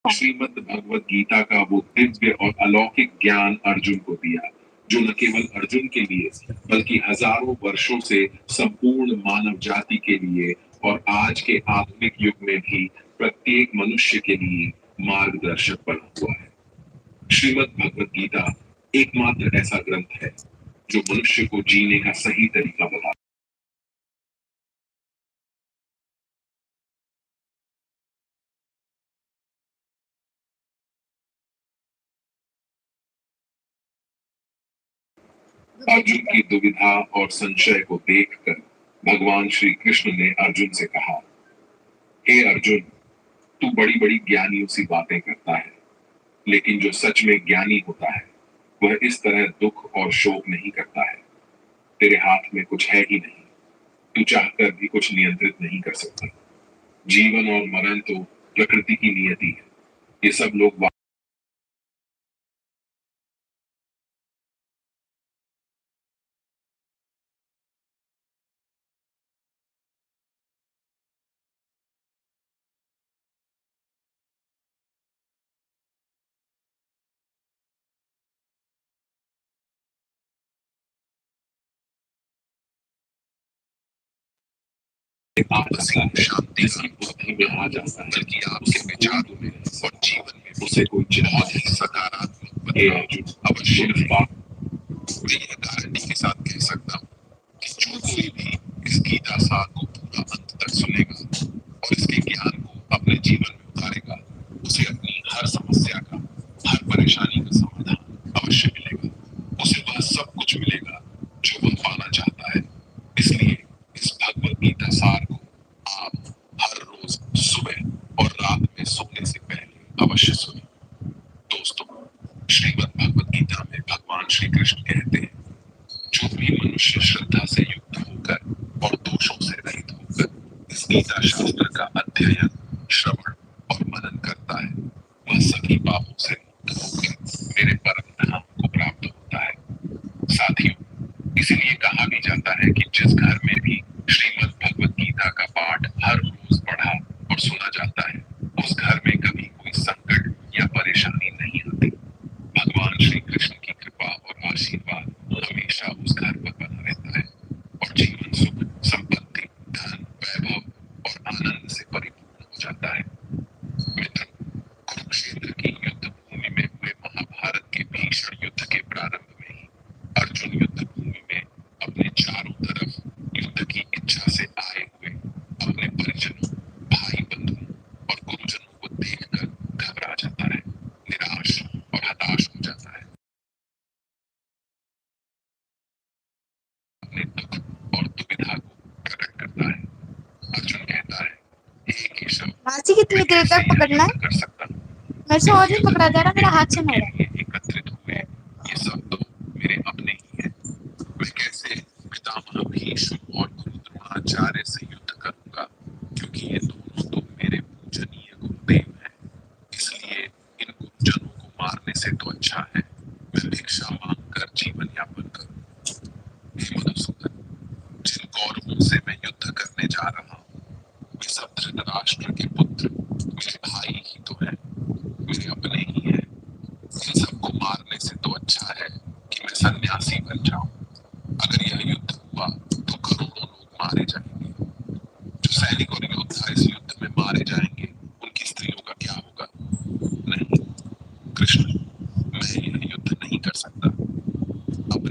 श्रीमद् भगवत गीता का वो दिव्य और अलौकिक ज्ञान अर्जुन को दिया, जो न केवल अर्जुन के लिए बल्कि हजारों वर्षों से संपूर्ण मानव जाति के लिए और आज के आधुनिक युग में भी प्रत्येक मनुष्य के लिए मार्गदर्शक बना हुआ है। श्रीमद् भगवत गीता एकमात्र ऐसा ग्रंथ है जो मनुष्य को जीने का सही तरीका बताता है। अर्जुन की दुविधा और संशय को देखकर भगवान श्री कृष्ण ने अर्जुन से कहा, हे अर्जुन, तू बड़ी बड़ी ज्ञानियों सी बातें करता है, लेकिन जो सच में ज्ञानी होता है वह इस तरह दुख और शोक नहीं करता है। तेरे हाथ में कुछ है ही नहीं, तू चाहकर भी कुछ नियंत्रित नहीं कर सकता। जीवन और मरण तो प्रकृति की नियति है। ये सब लोग आपसी शांति की बुद्धि में आ जाता है, बल्कि आपके विचारों में और जीवन में उसे कोई बहुत ही सकारात्मक बदलाव अवश्य बात। मैं यह गारंटी के साथ कह सकता हूँ कि जो कोई भी इस गीता सार को पूरा अंत तक सुनेगा और इसके ज्ञान को अपने जीवन में उतारेगा, उसे अपनी हर समस्या का, हर परेशानी का समाधान अवश्य मिलेगा। उसे वह सब कुछ मिलेगा जो वह पाना चाहता है। इसलिए इस भगवत गीता सार को आप हर रोज सुबह और रात में सोने से पहले अवश्य सुनें। दोस्तों, श्रीमद् भगवत गीता में भगवान श्री कृष्ण कहते हैं, जो भी मनुष्य श्रद्धा से युक्त होकर और दोषों से रहित होकर इस गीता शास्त्र का अध्ययन, श्रवण और मनन करता है, वह सभी पापों से मुक्त होकर मेरे परम धाम को प्राप्त होता है। साथियों, इसीलिए कहा भी जाता है कि जिस घर में भी श्रीमद् भगवत गीता का पाठ हर रोज पढ़ा और सुना जाता है, उस घर में कभी कोई संकट या परेशानी नहीं आती। भगवान श्री कृष्ण की कृपा और आशीर्वाद हमेशा उस घर पर बना रहता है और जीवन सुख, संपत्ति, धन, वैभव और आनंद से परिपूर्ण हो जाता है। मित्र, कुरुक्षेत्र की युद्ध भूमि में हुए महाभारत के भीषण युद्ध के प्रारंभ में ही अर्जुन युद्ध भूमि में अपने चारों तरफ युद्ध की इच्छा से आए हुए अपने परिजनों, भाई बंधुओं और गुरुजनों को देखकर घबरा जाता है, निराश और हताश हो जाता है। अपने दुख और दुविधा को प्रकट करता है। अर्जुन कहता है, हे केशव, मासी कितनी देर तक पकड़ना है? कर सकता हूँ। मेरे से और नहीं पकड़ा जा रहा, मेरा हाथ से नहीं हो रहा। एकत्रित हुए ये सब तो मेरे अपने ही हैं। मैं कैसे पितामह भीष्म और गुरु द्रोणाचार्य से युद्ध करूंगा, क्योंकि ये दोनों तो मेरे पूजनीय गुरुदेव हैं। इसलिए इन गुरुजनों को मारने से तो अच्छा है मैं भिक्षा मांगकर जीवन यापन करूं। हे मधुसूदन, जिन कौरवों से मैं युद्ध करने जा रहा हूँ, वे सब धृतराष्ट्र के पुत्र मेरे भाई ही तो हैं, मेरे अपने ही हैं। इन सबको मारने से तो अच्छा है कि मैं सन्यासी बन जाऊं। अगर यह युद्ध हुआ तो करोड़ों लोग मारे जाएंगे,